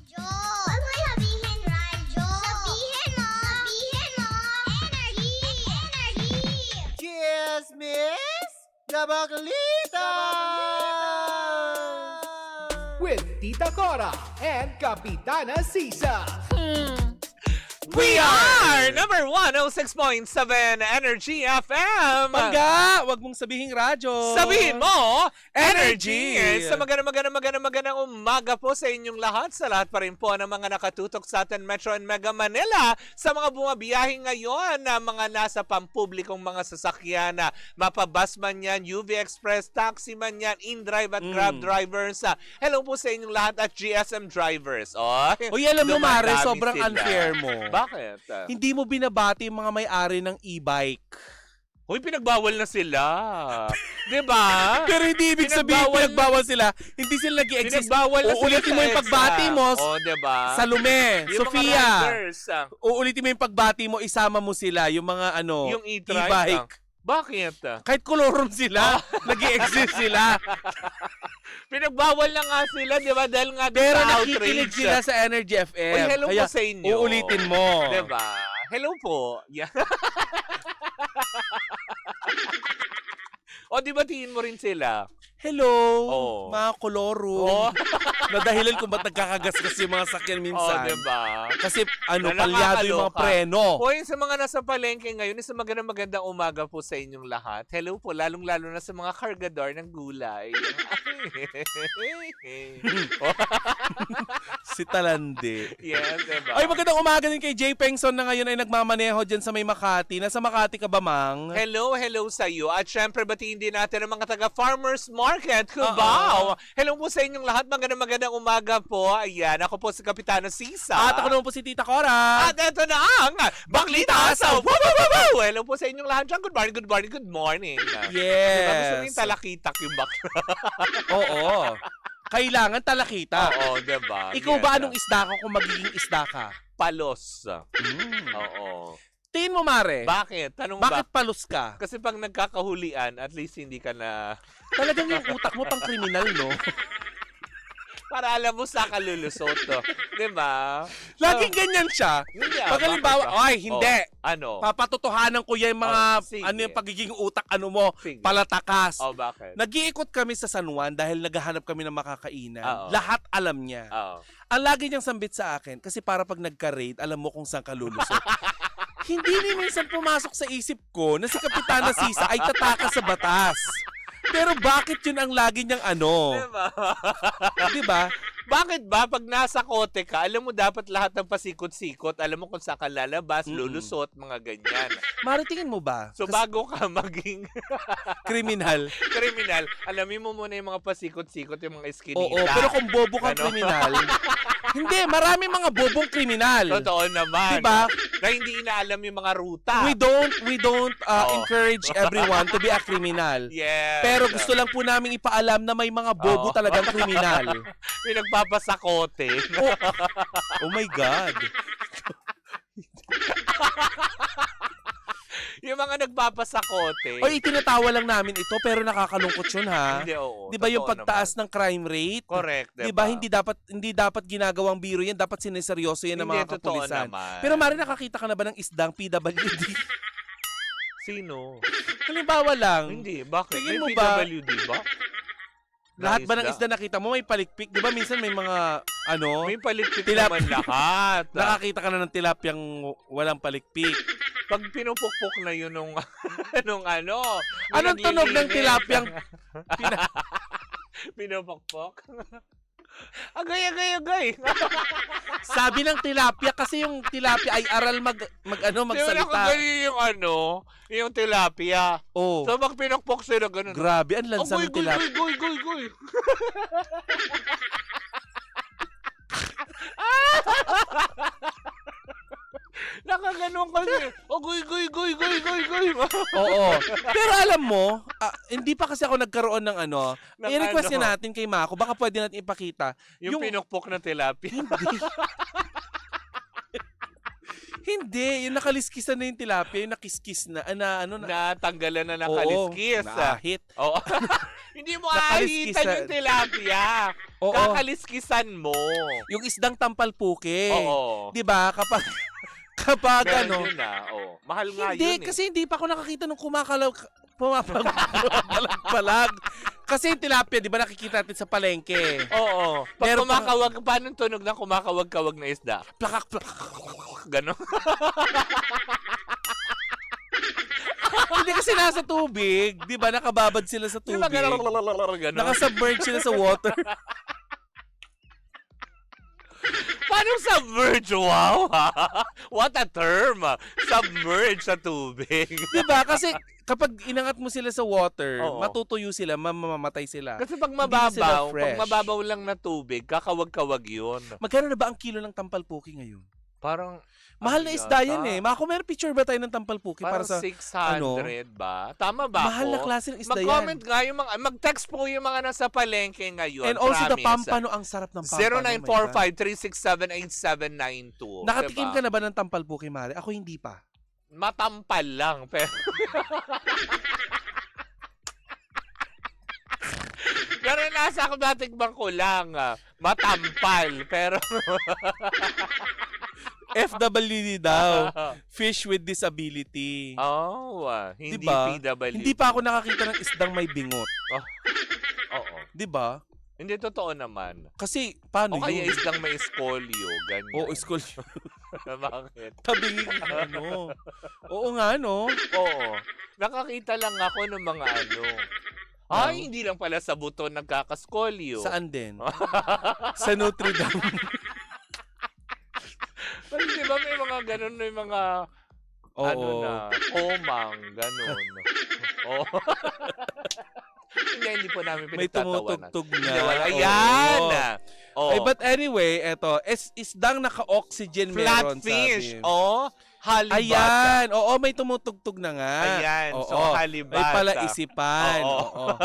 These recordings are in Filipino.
Radyo! Huwag mo sabihin radyo! Sabihin mo! Sabihin mo! Energy! Energy! Cheers, miss! Gabaglita! With Tita Cora and Kapitana Sisa. We are number 106.7 Energy FM. Pangga, wag mong sabihing radyo. Sabihin mo, Energy! Sa magandang umaga po sa inyong lahat. Sa lahat pa rin po ng mga nakatutok sa atin Metro and Mega Manila. Sa mga bumabiyahe ngayon na mga nasa pampublikong mga sasakyan na mapabus man yan, UV Express, taxi man yan, in-drive at Grab drivers. Hello po sa inyong lahat at GSM drivers. Uy, alam mo Mare, dumadami sobrang sila. unfair mo. Bakit? Hindi mo binabati yung mga may-ari ng e-bike. Uy, pinagbawal na sila. Diba? Pero hindi ibig sabihin pinagbawal sila. Hindi sila nag-i-exist. Pinagbawal na sila Uulitin mo sa yung pagbati mo. diba? Salome, Yung Sofia. mga riders, Uulitin mo yung pagbati mo, isama mo sila. Yung mga yung e-trike. e-bike. Bakit? Kahit kolorum sila, nag-i-exist sila. Pinagbawal na nga sila, di ba? Dahil nga Pero sa nakikinig outrage. sila sa Energy FM. Uy, hello Kaya po sa inyo. uulitin mo. Di ba? Hello po. Yeah. O, di ba tiin mo rin sila? Hello, Oh. mga kolorum. Oh. Na dahilan kung ba't nagkakagasgas yung mga sakyan O, minsan. di ba? Kasi Na palyado yung mga nakakaloka. preno. Hoy, sa mga nasa palengke ngayon, isang magandang umaga po sa inyong lahat. Hello po, lalong-lalo na sa mga kargador ng gulay. Si Talande. Yes, diba? Ay, magandang umaga din kay Jay Pengson na ngayon ay nagmamaneho dyan sa may Makati. Nasa Makati ka ba, Mang? Hello sa iyo. At syempre, batiin din natin ang mga taga-Farmers Market, Cubao. Hello po sa inyong lahat. Magandang umaga po. Ayan, ako po si Kapitana Sisa. At ako naman po si Tita Cora. At ito na ang Baklita sa Woo! Hello po sa inyong lahat dyan. Good morning. Yes. Diba, gusto mo yung talakitak yung bakla? Oo. Kailangan talakita. Oo, diba? Ikaw Yes. ba anong isda ka kung magiging isda ka? Palos. Mm. Oo. Tingin mo, Mare. Bakit? Tanong Bakit ba? palos ka? Kasi pag nagkakahulian, at least hindi ka na... Talagang yung utak mo pang kriminal, no? Para alam mo sa kalulusot to. Diba? Laging ganyan siya. Hindi Pag halimbawa, ay, hindi. Ano? Papatotohanan ko yan mga, Sige. ano yung pagiging utak, ano mo, Sige. palatakas. Bakit? Nag-iikot kami sa San Juan dahil naghahanap kami ng makakainan. Oo. Lahat alam niya. Oo. Ang lagi niyang sambit sa akin, kasi para pag nagka-raid, alam mo kung saan ka lulusot. Hindi ni minsan pumasok sa isip ko na si Kapitana Sisa ay tataka sa batas. Pero bakit yun ang lagi niyang ano? Diba? Di ba? Bakit ba pag nasa kote ka, alam mo dapat lahat ng pasikot-sikot, alam mo kung saan ka lalabas, lulusot, mga ganyan. Mari, tingin mo ba? So bago ka maging Kriminal. kriminal, alamin mo muna yung mga pasikot-sikot, yung mga eskinita. Oo, pero kung bobo kang Ano? kriminal, hindi, marami mga bobong kriminal. Totoo naman. Diba? Na hindi inaalam yung mga ruta. We don't Oo. encourage everyone to be a criminal. Yes. Pero gusto lang po namin ipaalam na may mga bobo Oo. talagang kriminal. May nagpapasakote. Oh my God. Yung mga nagpapasakote. Oy, itinatawa lang namin ito pero nakakalungkot yun, ha? Hindi, oo. Di ba yung Totoo pagtaas naman. ng crime rate? Correct, Di ba? Hindi dapat ginagawang biro yan. Dapat sineseryoso yan ng Hindi, mga totoo kapulisan. naman. Pero Mari, nakakita ka na ba ng isdang PWD? Sino? Halimbawa lang. Hindi, bakit? Tingin May mo ba- PWD ba? Lahat ba ng isda nakita mo may palikpik? Di ba minsan may mga ano? May palikpik Tilap- naman lahat. Nakakita ka na ng tilapyang walang palikpik. Pag pinupukpok na yun nung, nung ano. Anong tunog ng tilapyang Pinupukpok? Agay. sabi ng tilapia kasi yung tilapia ay aral Di ba magsalita. yung ano, yung tilapia. Oh, So pag pinukpok sila ganun. grabe ang lansang ng tilapia. Goy. Nakaganon kasi. Goy. Oo. Pero alam mo, hindi pa kasi ako nagkaroon ng ano. Ng I-request ano? nga natin kay Mako. Baka pwede natin ipakita. Yung pinukpok na tilapia. Hindi. Yung nakaliskisan na yung tilapia. Yung nakiskis na. Natanggalan na Oo, nakaliskis. naahit. Oo. Hindi mo Nakaliskisan. ahitan yung tilapia. Oo. Kakaliskisan mo. Yung isdang tampalpuke. Oo. 'Di ba? Kapag ano. Meron yun oh. Mahal nga Hindi, yun kasi hindi pa ako nakakita nung pumapalag. Kasi yung tilapia, di ba nakikita natin sa palengke? Oo. Pag Meron pang- kumakawag, paano tunog ng kumakawag-kawag na isda? Plakak. Ganon. Hindi kasi nasa tubig. Di ba nakababad sila sa Di tubig? ba ganon? Nakasubmerge sila sa water. Paano submerge? Wow! What a term! Submerge sa tubig. Di ba? Kasi kapag inangat mo sila sa water, Oo. matutuyo sila, mamamatay sila. Kasi pag Hindi na sila mababaw, fresh. lang na tubig, kakawag-kawag yun. Magkano na ba ang kilo ng tampalpuki ngayon? Parang, Mahal ano na isda yata? yan eh. Mako, may picture ba tayo ng tampalpuki Parang para sa 600 ba? Tama ba mahal na ako? klase ng isda Mag-comment yan? nga yung mga, mag-text po yung mga nasa palengke ngayon. And also the promise. pampano, ang sarap ng pampano. 0945-367-8792. Nakatikim ka Diba? na ba ng tampalpuki, Mare? Ako hindi pa. Matampal lang, pero... Pero nasa ako natikbang ko lang. Matampal, pero... FWD daw. Fish with disability. Oh, hindi Diba? PWD. Hindi pa ako nakakita ng isdang may bingot. Oo. 'Di ba? Hindi totoo naman. Kasi paano O kaya yun? isdang may escolio, ganyan. Oo, school. Bakit? Tabingin ano. Oo nga, no? Oo. Nakakita lang ako ng mga ano. Ay, hindi lang pala sa buto nagkakaskolyo. Saan din? Sa Notre Dame. Pero di ba may mga ganun, may mga Oo. ano na, omang, ganun. Oo. Hindi po namin May pinagtatawanan. tumutugtog na. Hindi, wala. Ayan! Oo. Oh. Ay, but anyway, eto, isdang naka-oxygen meron, Flatfish. sabi. Oh, halibata. Ayan. Oo, may tumutugtog na nga. Ayan. Oo. So, halibata. May palaisipan. Oo. Oo.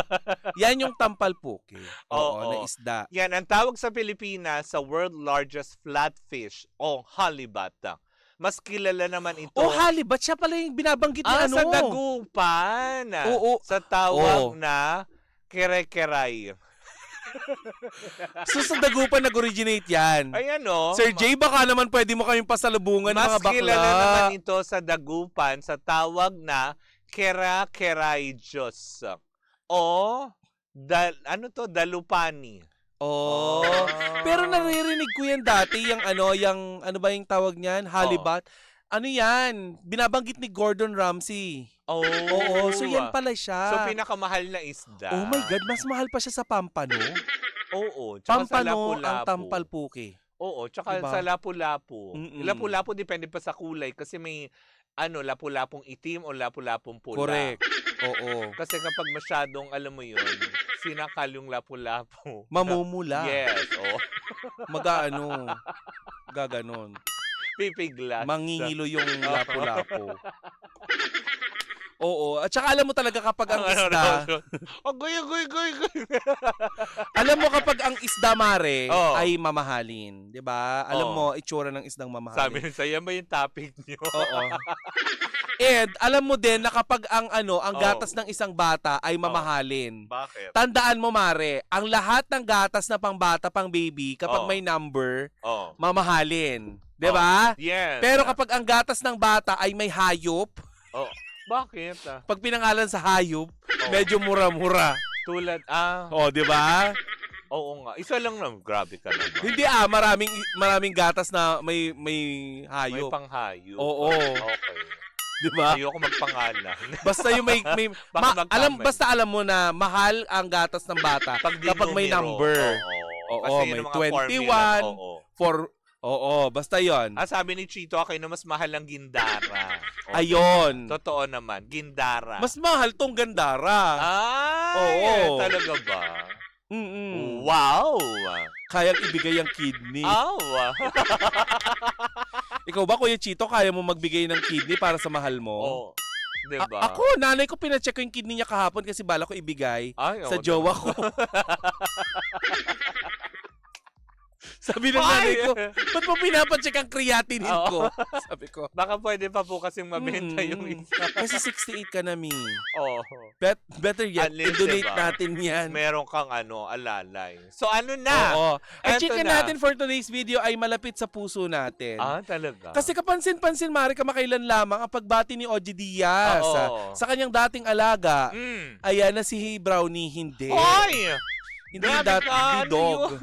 Yan yung tampalpuki. Oo, Oo. na isda. Yan, ang tawag sa Pilipinas sa world largest flatfish o halibata. Mas kilala naman ito. Oh, halibat. Siya pala yung binabanggit na ano. Sa Dagupan. Oo. Sa tawag Oo. na kerekeray. So, sa Dagupan nag-originate yan. Ayan o. Sir Jay, baka naman pwede mo kaming pasalubungan ng Mas mga bakla. kilala naman ito sa Dagupan sa tawag na kerekeray Diyos. O, dalupani. Oh. Pero naririnig ko yan dati, yung ano ba yung tawag niyan? Halibat. Ano yan? Binabanggit ni Gordon Ramsay. Oh. Oo, so yan pala siya. So, pinakamahal na isda. Oh my God, mas mahal pa siya sa pampano. Oo. Tsaka sa Pampano lapu-lapu. ang tampalpuki. Oo, tsaka Diba? sa lapu-lapu. Mm-mm. Lapu-lapu depende pa sa kulay kasi may lapu-lapong itim o lapu-lapong pula. Correct. Oo. Kasi kapag masyadong, alam mo yun, sinakal yung lapu-lapu. Mamumula. Yes, oo. Gaganon. Pipiglas. Mangingilo yung lapu-lapu. Oo. At saka alam mo talaga kapag ang isda, Goy. alam mo kapag ang isda, Mare, Oo. ay mamahalin. 'Di ba? Alam Oo. mo, itsura ng isdang mamahalin. Sabi ni Saya, ba yung topic nyo? Oo. And alam mo din na kapag ang Oo. gatas ng isang bata ay mamahalin. Bakit? Tandaan mo, Mare, ang lahat ng gatas na pang bata, pang baby, kapag Oo. may number, Oh. mamahalin. 'Di ba? Yes. Pero kapag ang gatas ng bata ay may hayop, Oh. Bakit? pag pinangalan sa hayop, medyo mura-mura. Tulad, Oh, 'di ba? oo nga. Isa lang naman. Grabe ka naman. Hindi maraming gatas na may May hayop. panghayo. Oo. Okay. 'Di ba? Ayoko magpangalan. Basta yung may Baka magkamali. basta alam mo na mahal ang gatas ng bata Pag di kapag may numero. number. Oo. Oo, Kasi yun may ang mga formula. 21. Oo. Basta 'yon. Sabi ni Chito, akin na mas mahal ang gindara. Oo. Ayon. Totoo naman. Gindara. Mas mahal tong Gandara. Ay, Oo. talaga ba? Mm. Wow! Kayang ibigay ang kidney. Aw! Ikaw ba, Kuya Chito, kaya mo magbigay ng kidney para sa mahal mo? Oo. Diba? Ako, nanay ko pinacheck ko yung kidney niya kahapon kasi bala ko ibigay Ay, sa oo, jowa ko. Sabi ng nanay ko, ba't mo pinapacheck ang creatinine ko? Sabi ko, Baka pwede pa po kasing mabenta "Mm, yung isa. kasi 68 ka na, Mi. Oo. Better yet, At least, i-donate diba? natin yan. Meron kang alalay. So ano na? Oo. Ang Eto chicken na. natin for today's video ay malapit sa puso natin. Talaga? Kasi kapansin-pansin, Mari, kamakailan lamang ang pagbati ni OG Diaz sa kanyang dating alaga. Ayan na si Brownie, hindi. Hoy! Hindi Grabe ka, ano dog.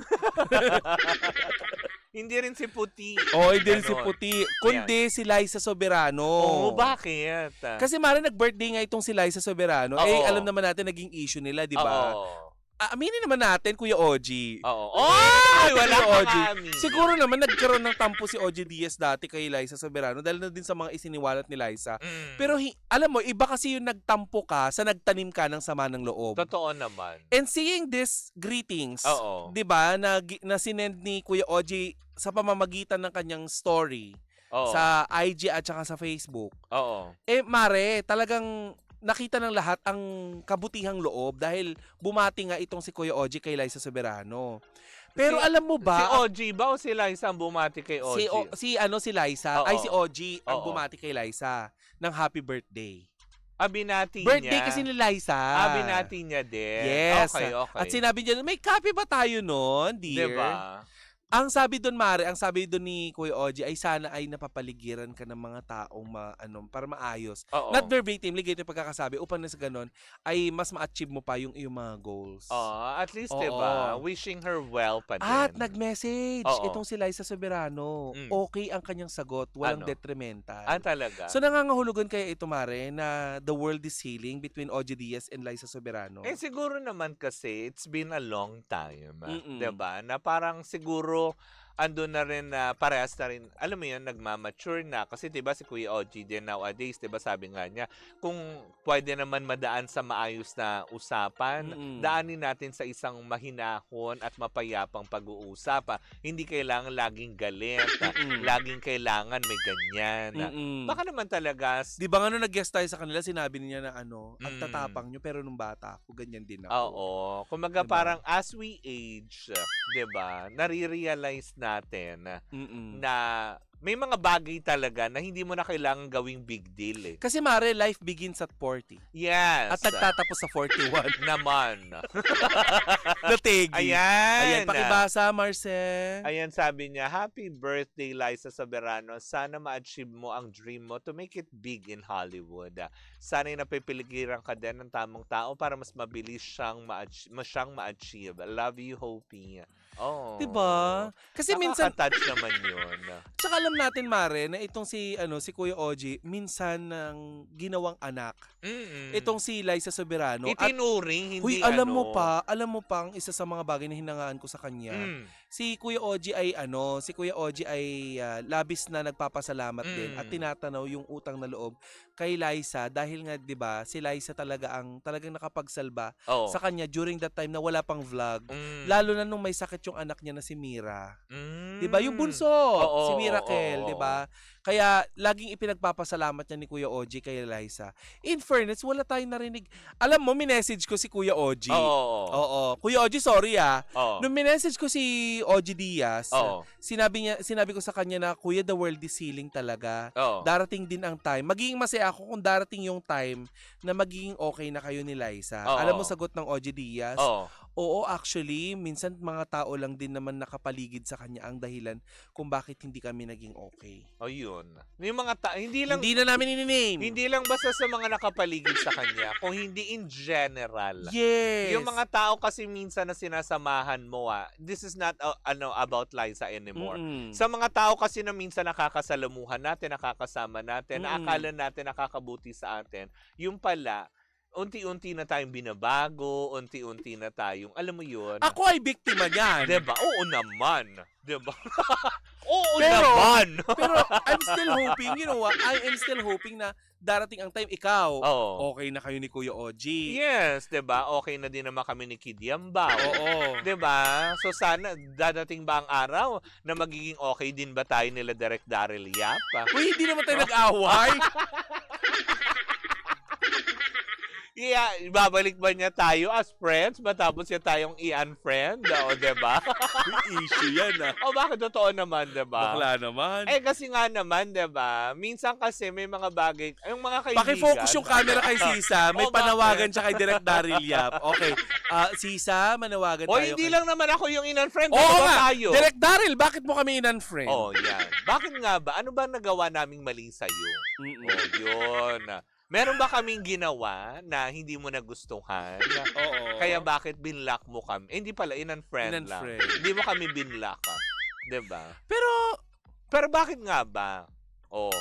Hindi rin si Puti. Oh, hindi rin si Ganon. Puti. Kundi si Liza Soberano. Oo, bakit? Kasi Mari, nag-birthday nga itong si Liza Soberano. Oo. Eh, alam naman natin naging issue nila, di ba? Oo. Aminin naman natin, Kuya OG. Oo. Ay, wala Kuya ka OG. kami. Siguro naman nagkaroon ng tampo si OG Diaz dati kay Liza Soberano dahil na din sa mga isiniwalat ni Liza. Pero alam mo, iba kasi yung nagtampo ka sa nagtanim ka ng sama ng loob. Totoo naman. And seeing this greetings, Oo. 'di ba, na sinend ni Kuya OG sa pamamagitan ng kanyang story Oo. sa IG at saka sa Facebook. Oo. Eh Mare, talagang nakita ng lahat ang kabutihang loob dahil bumati nga itong si Kuya OG kay Liza Soberano. Pero alam mo Si ba, OG ba o si Liza ang bumati kay OG? si Liza, Oo. ay si OG ang Oo. bumati kay Liza ng happy birthday. Binati Birthday niya. kasi ni Liza. Binati niya din. Yes. Okay, okay. At sinabi niya, may copy ba tayo noon, dear? Diba? Ang sabi doon, Mare, ang sabi doon ni Kuya OG ay sana ay napapaligiran ka ng mga taong para maayos. Oo. Not verbatimly, ganito yung pagkakasabi. Upang na sa ganun, ay mas ma-achieve mo pa yung iyong mga goals. At least, Oo. diba? Wishing her well pa din. At nag-message Oo. itong si Liza Soberano. Mm. Okay ang kanyang sagot, walang Ano? detrimental. Talaga? So nangangahulugan kaya ito, Mare, na the world is healing between OG Diaz and Liza Soberano? Siguro naman kasi it's been a long time, Mm-mm. 'di ba? Na parang siguro andun na rin na parehas na rin, alam mo yun, nagmamature na. Kasi 'di ba si Kuya OG din nowadays, 'di ba sabi nga niya, kung pwede naman madaan sa maayos na usapan, Mm-mm. daanin natin sa isang mahinahon at mapayapang pag-uusap. Hindi kailangan laging galit, Mm-mm. laging kailangan may ganyan. Mm-mm. Baka naman talaga Di ba nga nung nag-guest tayo sa kanila, sinabi niya na ang Mm. tatapang nyo, pero nung bata ako, ganyan din ako. Oo. Kumbaga Diba? parang as we age, 'di ba? Nare-realize natin Mm-mm. na may mga bagay talaga na hindi mo na kailangan gawing big deal eh. Kasi Mare, life begins at 40. Yes. At nagtatapos sa 41. naman. Nategi. Ayan. Ayan, pakibasa, Marcel. Ayan, sabi niya, happy birthday, Liza Soberano. Sana ma-achieve mo ang dream mo to make it big in Hollywood. Sana'y napipiligiran ka din ng tamang tao para mas mabilis siyang ma-achieve. Love you, Hopi. Oh. Diba? Kasi minsan, Nakaka-touch naman yun. tsaka alam natin, Mare, na itong si Kuya OG, minsan ng ginawang anak. Mm-mm. Itong si Liza Soberano. At, Itinuring, hindi huy, alam mo pa ang isa sa mga bagay na hinangaan ko sa kanya. Si Kuya OG ay labis na nagpapasalamat din at tinatanaw yung utang na loob kay Liza dahil nga 'di ba si Liza talagang nakapagsalba Oh. sa kanya during that time na wala pang vlog. Mm. Lalo na nung may sakit yung anak niya na si Mira. Mm. 'Di ba? Yung bunso, Oo, si Miracle, oo, 'di ba? Kaya laging ipinagpapasalamat niya ni Kuya OG kay Liza. In fairness, wala tayong narinig. Alam mo, minessage ko si Kuya OG. Oo. Kuya OG, sorry Oo. Nung minessage ko si OG Diaz, Oo. sinabi ko sa kanya na, Kuya, the world is healing talaga. Oo. Darating din ang time. Magiging masaya ako kung darating yung time na magiging okay na kayo ni Liza. Oo. Alam mo sagot ng OG Diaz? Oo. Oo, actually, minsan mga tao lang din naman nakapaligid sa kanya ang dahilan kung bakit hindi kami naging okay. Ayun. Yung mga hindi Hindi na namin ini-name. Hindi lang basta sa mga nakapaligid sa kanya, kung hindi in general. Yes. Yung mga tao kasi minsan na sinasamahan mo, this is not about Liza anymore. Mm-mm. Sa mga tao kasi na minsan nakakasalamuhan natin, nakakasama natin, Mm-mm. akala natin nakakabuti sa atin, yung pala, unti-unti na tayong binabago, unti-unti na tayong, alam mo yun? Ako ay biktima niyan. Diba? Oo naman. Diba? Oo Pero- naman. Pero I'm still hoping, you know what? I am still hoping na darating ang time ikaw, Oo. okay na kayo ni Kuya OG. Yes, 'di ba? Okay na din naman kami ni Kid Yambao. Oo. 'Di ba? So sana dadating ba ang araw na magiging okay din ba tayo nila Direk Daryl Yap? Uy, hindi naman tayo nag-away. Yeah, ibabalik ba niya tayo as friends matapos niya tayong i-unfriend? O, diba? May issue yan O, bakit totoo naman, diba? Bakla naman. Eh, kasi nga naman, diba? Minsan kasi may mga bagay, yung mga kaibigan. Paki-focus yung camera kay Sisa. May O, bakit? panawagan siya kay Direk Daryl Yap. Okay. Sisa, manawagan O, tayo. hindi lang naman ako yung in-unfriend. Oo Dalawa nga. tayo. Direk Daryl, bakit mo kami in-unfriend? Oh, yan. Bakit nga ba? Ano ba nagawa naming mali sa'yo? Mm-mm. Oh, yun. Meron ba kaming ginawa na hindi mo nagustuhan? Oo. Kaya bakit binlock mo kami? Eh, hindi pala, in-unfriend lang. In-unfriend. Hindi mo kami binlock, diba? Pero, Bakit nga ba? Oh.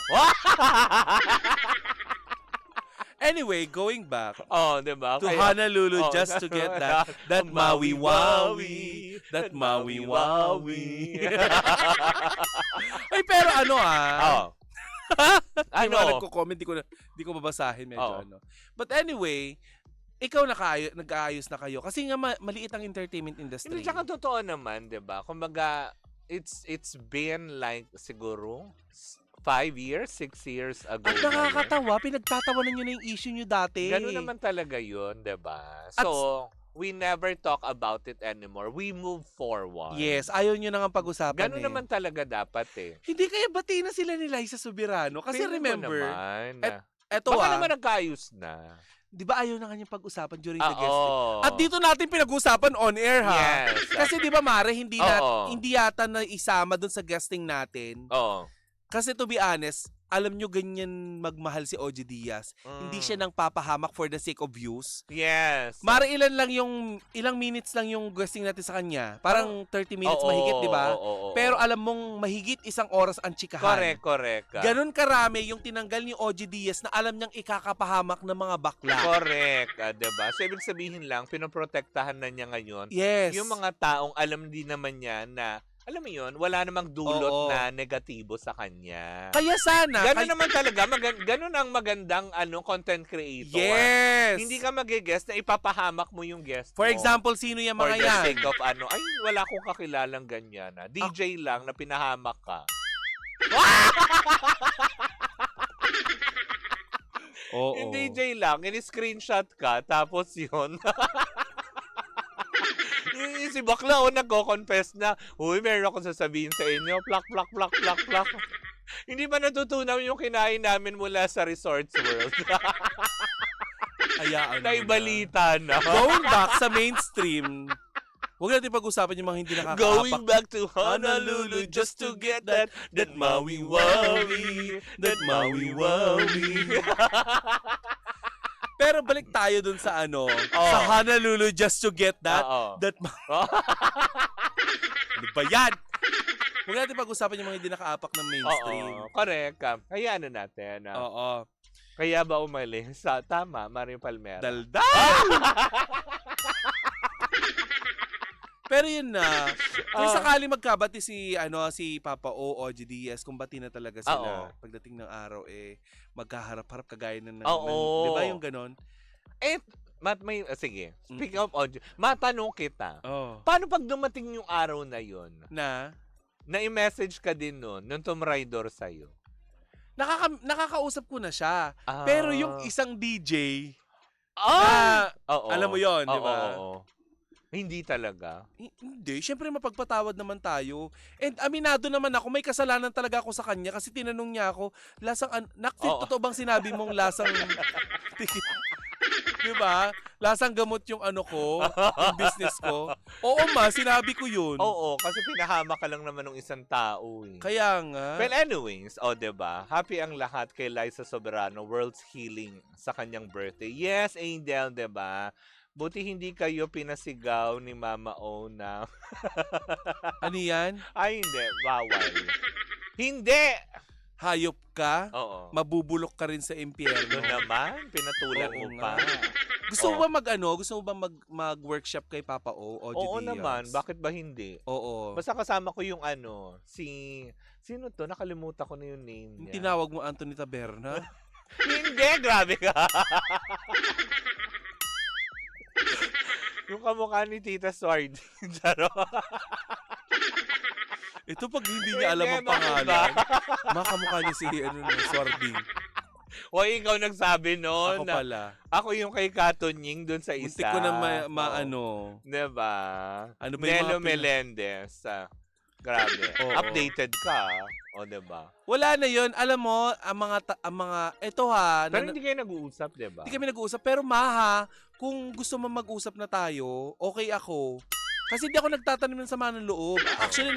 anyway, going back Oh, diba? to Honolulu just to get that Maui-Wawi. That Maui-Wawi. Ay, pero ano Oh. Ano? Ano? Nagko-comment, di ko babasahin medyo Oo. ano. But anyway, ikaw nag-aayos na kayo kasi nga maliit ang entertainment industry. Hindi, tsaka totoo naman, diba? Kumbaga, it's been like siguro 5 years, 6 years ago. At nakakatawa, pinagtatawanan nyo na yung issue nyo dati. Ganun naman talaga yun, diba? So, we never talk about it anymore. We move forward. Yes, ayaw nyo na nga pag-usapan Ganun naman talaga dapat eh. Hindi kaya bati na sila ni Liza Soberano. Kasi Tingnan mo remember, naman. eto Baka naman nagkaayos na. di ba ayaw na kanyang pag-usapan during the guest? Oo. At dito natin pinag-usapan on air ha. Yes. Kasi di ba Mare, hindi Oo. yata na isama dun sa guesting natin. Oo. Kasi to be honest, alam nyo ganyan magmahal si OG Diaz. Hindi siya nang papahamak for the sake of views. Yes. Mare, ilang minutes lang yung guesting natin sa kanya. Parang 30 minutes mahigit, di ba? Oo. Pero alam mong mahigit 1 oras ang chikahan. Correct. Ganon karami yung tinanggal ni OG Diaz na alam niyang ikakapahamak ng mga bakla. Correct. Diba? So, ibig sabihin lang, pinoprotektahan na niya ngayon. Yes. Yung mga taong alam din naman niya na, alam mo yun, wala namang dulot Oo. na negatibo sa kanya. Kaya sana. Ganun naman talaga. Ganun ang magandang content creator. Yes. Hindi ka mag-guest na ipapahamak mo yung guest For mo. example, sino yung For mga the yan? sake of ay, wala akong kakilalang ganyan. DJ lang na pinahamak ka. Oo. Yung DJ lang, in-screenshot ka, tapos yun. Yung si bakla nagko-confess na, uy, meron akong sasabihin sa inyo, plak. Hindi ba natutunan yung kinain namin mula sa Resorts World? Hayaan mo na. Naibalita na. Going back sa mainstream, huwag natin pag-usapan yung mga hindi nakakaapak. Going back to Honolulu just to get that Maui-Wawi. That Maui-Wawi. Pero balik tayo dun sa sa Honolulu just to get that. Oo. Ano ba yan? Huwag natin pag-usapan yung mga hindi nakaapak ng mainstream. Oo, correct. Hayaan na natin. Oo. Kaya ba umalis? Tama, Mario Palmera. Daldal! Pero yun na. Kung sakali magkabati si Papa O, OG Diaz, kung bati na talaga sila. Oo. Pagdating ng araw, magkaharap-harap kagaya ng Oo. di ba yung ganon? Sige. Speaking of audio, matanong kita. Oh. Paano pag dumating yung araw na yon? Na? Na i-message ka din nun, nung tumrider sa'yo? Nakakausap ko na siya. Pero yung isang DJ, Oo. alam mo yon, di ba? Oo. Hindi talaga. Hindi. Siyempre mapagpatawad naman tayo. And aminado naman ako, may kasalanan talaga ako sa kanya kasi tinanong niya ako, totoo bang sinabi mong lasang tikit? Di ba? Lasang gamot yung yung business ko. Oo sinabi ko yun. Oo, kasi pinahama ka lang naman ng isang tao eh. Kaya nga. Well, anyways, diba? Happy ang lahat kay Liza Soberano, World's Healing sa kanyang birthday. Yes, Angel, diba? Buti hindi kayo pinasigaw ni Mama O na... Ano yan? Ay, hindi. Bawal. Hindi! Hayop ka? Oo. Mabubulok ka rin sa impyerno. Ano naman? Pinatulan Oo mo nga. pa. Gusto mo ba Gusto mo ba mag-workshop kay Papa O? Oo naman. Bakit ba hindi? Oo. Basta kasama ko yung sino to? Nakalimutan ko na yung name Yung niya. tinawag mo Anthony Taberna? Hindi! Grabe ka! Yung kamukha ni Tita Sword. Charo. Ito pag hindi niya alam ang Hindi, bakit pangalan, makamukha niya si Swarding. O ikaw nagsabi Ako noon. pala. Ako yung kay Katunying dun sa Muntik isa. ko na Oo. maano. Diba? Ano ba yung Nelo mga Melendez. Grabe. Oo. Updated ka. O, diba? Wala na yun. Alam mo, ang mga, eto ha, Pero hindi kayo nag-uusap, diba? hindi kami nag-uusap. Pero maha, kung gusto mo mag-usap na tayo, okay ako. Kasi hindi ako nagtatanim ng sama ng loob. Actually,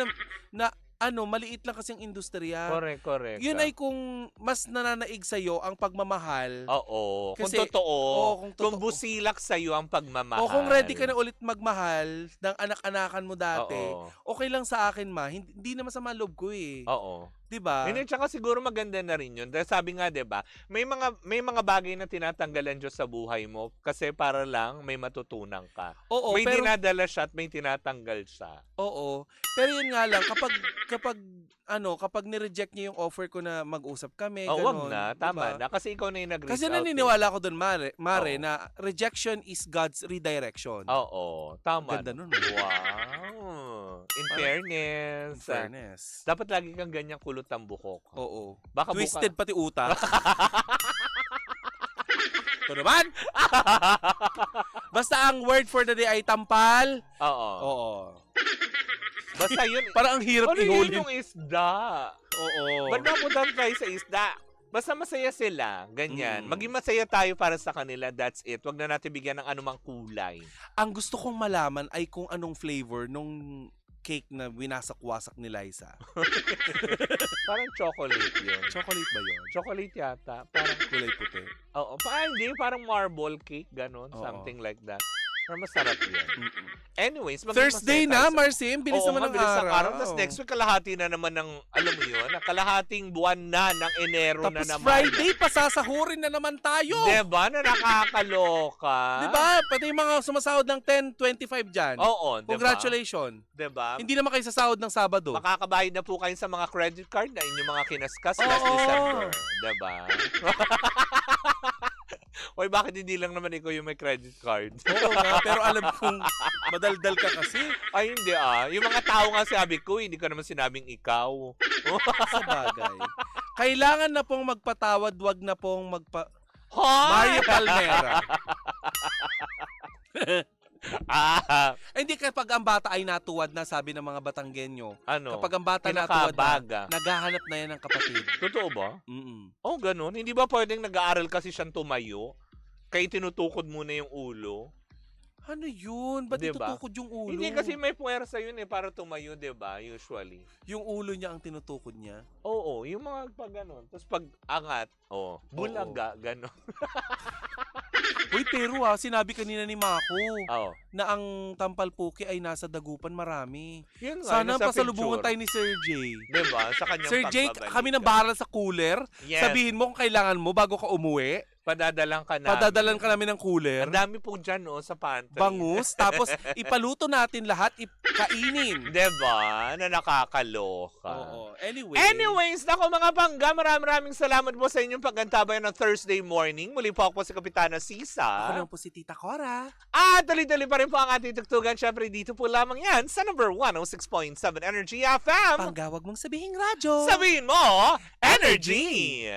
maliit lang kasi ang industriya. Correct. Yun ay kung mas nananaig sa'yo ang pagmamahal. Oo. Kasi- kung totoo. kung Kung totoo. busilak sa'yo ang pagmamahal. O kung ready ka na ulit magmahal ng anak-anakan mo dati, Oo. okay lang sa akin hindi na masama loob ko eh. Oo. 'Di ba? Hindi, tsaka siguro maganda na rin yun. Dahil sabi nga, 'di ba, may mga bagay na tinatanggalan Diyos sa buhay mo kasi para lang may matutunan ka. Oo, may pero dinadala siya at may tinatanggal siya. oo. Pero yun nga lang kapag ni-reject niya yung offer ko na mag-usap kami, Oh, ganun. wag na, tama diba? na kasi ikaw na yung nag-reach Kasi out. naniniwala ako doon, Mare, Oo. na rejection is God's redirection. Oo, tama. Ganda nun. Wow. In fairness. In fairness. Dapat lagi kang ganyan kulot ang buhok. Oo. Baka Twisted pati utak. Ito naman. Basta ang word for the day ay tampal. Oo. Oo. Basta yun. Parang ang hirap Ano yun ihulin. yung isda? Oo. Ba't napunta tayo sa isda? Basta masaya sila. Ganyan. Mm. Maging masaya tayo para sa kanila. That's it. Wag na natin bigyan ng anumang kulay. Ang gusto kong malaman ay kung anong flavor nung cake na winasak-wasak ni Liza. Parang chocolate yun. Chocolate ba yun? Chocolate yata. Parang, Kulay puti. oo. Hindi. Parang marble cake. Ganon. Oo. Something like that. Pero masarap yun. Mm-mm. Anyways, maging Thursday masaya na, tayo sa- Marcin. Bilis Oo naman nga, ng bilis araw. ng araw. Tapos next week, kalahati na naman ng, alam mo yun, kalahating buwan na ng Enero na Tapos naman. Friday, pasasahurin na naman tayo. Diba? Na nakakaloka. Diba? Pati yung mga sumasahod ng 10-25 dyan. Oo, diba? Congratulations. Diba? Hindi naman kayo sasahod ng Sabado. Makakabayad na po kayo sa mga credit card na inyong mga kinaskas last Oo. December. Diba? Oy, bakit hindi lang naman ikaw yung may credit card? Oo nga, pero alam kong madaldal ka kasi. Ay, hindi Yung mga tao nga sabi ko, hindi ko naman sinabing ikaw. Sa bagay. Kailangan na pong magpatawad, wag na pong Ha? Mario Palmera. Hindi kapag ang bata ay natuwad na, sabi ng mga Batanggenyo. Ano? Kapag ang bata natuwad na, Kinakabaga. naghahanap na yan ng kapatid. Totoo ba? Mm-mm. Oh, ganun. Hindi ba pwedeng nag-aaral kasi siyang tumayo? Kaya tinutukod muna yung ulo? Ano yun? Ba't Diba? itutukod yung ulo? Hindi kasi may puwersa yun para tumayo, 'di ba? Usually. Yung ulo niya ang tinutukod niya. Oo, yung mga pag ganun. Tapos pag angat, bulaga, ganun. Uy, pero sinabi kanina ni Mako Oo. na ang Tampalpuki ay nasa Dagupan marami. Yun nga, Sana nasa pasalubungan picture. tayo ni Sir Jay. 'Di ba? Sa kanyang Sir Jay, pagbabalik. kami nang bahala sa cooler. Yes. Sabihin mo kung kailangan mo bago ka umuwi. Padadalan ka namin. Padadalan ka namin ng cooler. Ang dami po dyan, sa pantry. Bangus. Tapos ipaluto natin lahat, ikainin. 'Di ba? Na nakakaloka. Oo. Anyway. Anyways, nako mga bangga, maraming salamat po sa inyong paggantabayan ng Thursday morning. Muli po ako po si Kapitana Sisa. Ako lang po si Tita Cora. At tuloy-tuloy pa rin po ang ating tugtugan. Siyempre, dito po lamang yan sa number 106.7 Energy FM. Panggawag mong sabihing radyo. Sabihin mo, Energy!